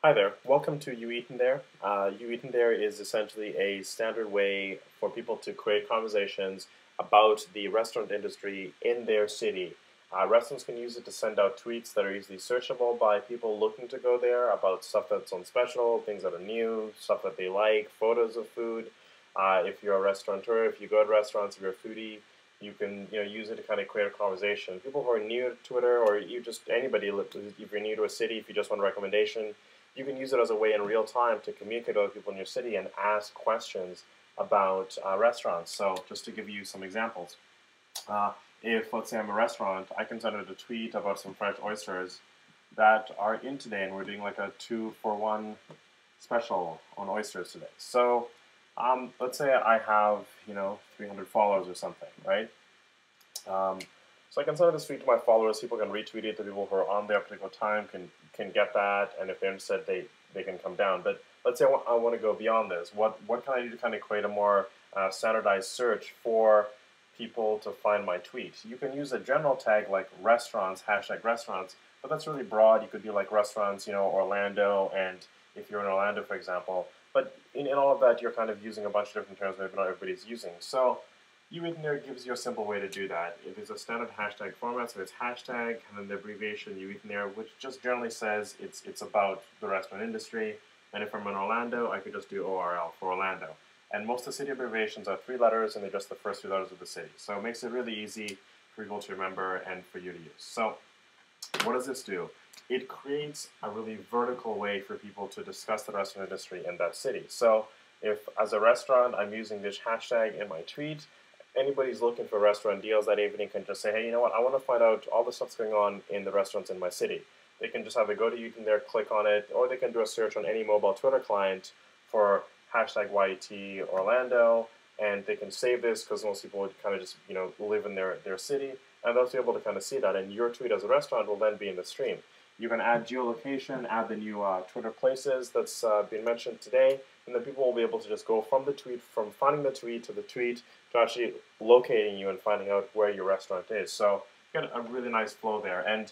Hi there. Welcome to You Eaten There. You Eaten There is essentially a standard way for people to create conversations about the restaurant industry in their city. Restaurants can use it to send out tweets that are easily searchable by people looking to go there about stuff that's on special, things that are new, stuff that they like, photos of food. If you're a restaurateur, if you go to restaurants, if you're a foodie, you can use it to kind of create a conversation. People who are new to Twitter, or you just anybody, if you're new to a city, if you just want a recommendation, you can use it as a way in real time to communicate with other people in your city and ask questions about restaurants. So just to give you some examples, uh, if let's say I'm a restaurant, I can send out a tweet about some fresh oysters that are in today, and we're doing like a 2-for-1 special on oysters today. So let's say I have 300 followers or something, right? Um, so I can send this tweet to my followers. People can retweet it. The people who are on there at a particular time can get that, and if they're interested, they can come down. But let's say I want to go beyond this. What can I do to kind of create a more standardized search for people to find my tweet? You can use a general tag like restaurants, hashtag restaurants, but that's really broad. You could do like restaurants, Orlando, and if you're in Orlando, for example. But in all of that, you're kind of using a bunch of different terms maybe not everybody's using. So You Eaten There gives you a simple way to do that. It is a standard hashtag format, so it's hashtag and then the abbreviation You Eaten There, which just generally says it's about the restaurant industry. And if I'm in Orlando, I could just do ORL for Orlando. And most of the city abbreviations are 3 letters, and they're just the first 3 letters of the city. So it makes it really easy for people to remember and for you to use. So what does this do? It creates a really vertical way for people to discuss the restaurant industry in that city. So if, as a restaurant, I'm using this hashtag in my tweet, anybody's looking for restaurant deals that evening can just say, hey, you know what, I want to find out all the stuff's going on in the restaurants in my city. They can just have a go to You Eaten There, click on it, or they can do a search on any mobile Twitter client for hashtag YET Orlando, and they can save this because most people would kind of just live in their city, and they'll be able to kind of see that. And your tweet as a restaurant will then be in the stream. You can add geolocation, add the new Twitter places that's been mentioned today, and then people will be able to just go from the tweet, from finding the tweet to the tweet to actually locating you and finding out where your restaurant is. So you get a really nice flow there. And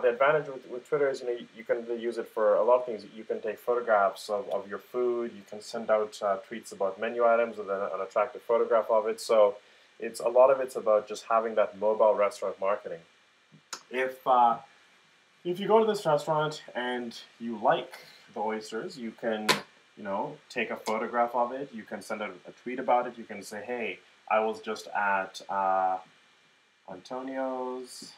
the advantage with Twitter is you can use it for a lot of things. You can take photographs of your food. You can send out tweets about menu items with an attractive photograph of it. So a lot of it's about just having that mobile restaurant marketing. If you go to this restaurant and you like the oysters, you can, take a photograph of it. You can send out a tweet about it. You can say, hey, I was just at Antonio's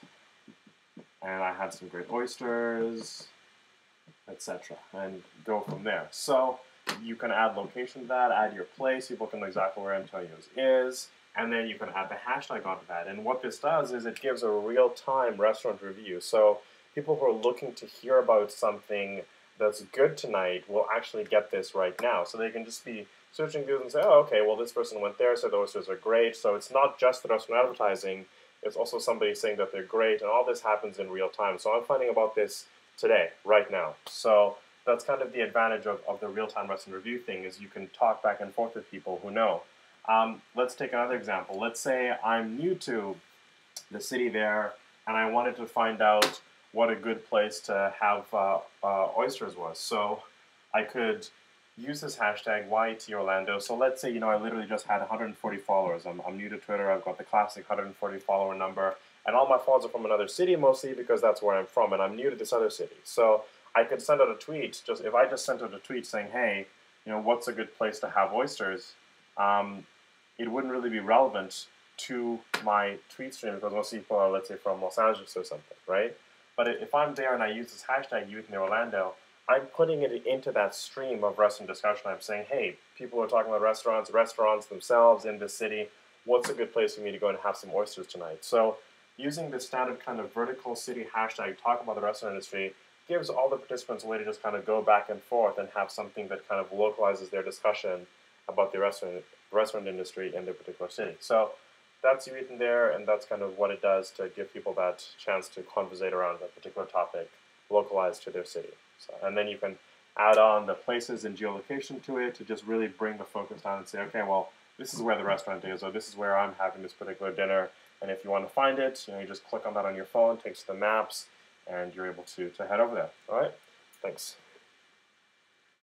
and I had some great oysters, etc., and go from there. So you can add location to that, add your place. People can know exactly where Antonio's is, and then you can add the hashtag onto that. And what this does is it gives a real-time restaurant review. So people who are looking to hear about something that's good tonight will actually get this right now. So they can just be searching views and say, oh, okay, well, this person went there, so the oysters are great. So it's not just the restaurant advertising, it's also somebody saying that they're great, and all this happens in real time. So I'm finding about this today, right now. So that's kind of the advantage of the real-time restaurant review thing, is you can talk back and forth with people who know. Let's take another example. Let's say I'm new to the city there, and I wanted to find out what a good place to have oysters was. So I could use this hashtag YET Orlando. So let's say, I literally just had 140 followers. I'm new to Twitter. I've got the classic 140 follower number. And all my followers are from another city, mostly because that's where I'm from. And I'm new to this other city. So I could send out a tweet. If I just sent out a tweet saying, hey, what's a good place to have oysters? It wouldn't really be relevant to my tweet stream because most people are, let's say, from Los Angeles or something, right? But if I'm there and I use this hashtag Youth in Orlando, I'm putting it into that stream of restaurant discussion. I'm saying, hey, people are talking about restaurants themselves in this city. What's a good place for me to go and have some oysters tonight? So using the standard kind of vertical city hashtag, talk about the restaurant industry, gives all the participants a way to just kind of go back and forth and have something that kind of localizes their discussion about the restaurant industry in their particular city. So that's You Eaten There, and that's kind of what it does to give people that chance to conversate around a particular topic localized to their city. So, and then you can add on the places and geolocation to it to just really bring the focus down and say, okay, well, this is where the restaurant is, or this is where I'm having this particular dinner. And if you want to find it, you just click on that on your phone, takes you to the maps, and you're able to head over there. All right? Thanks.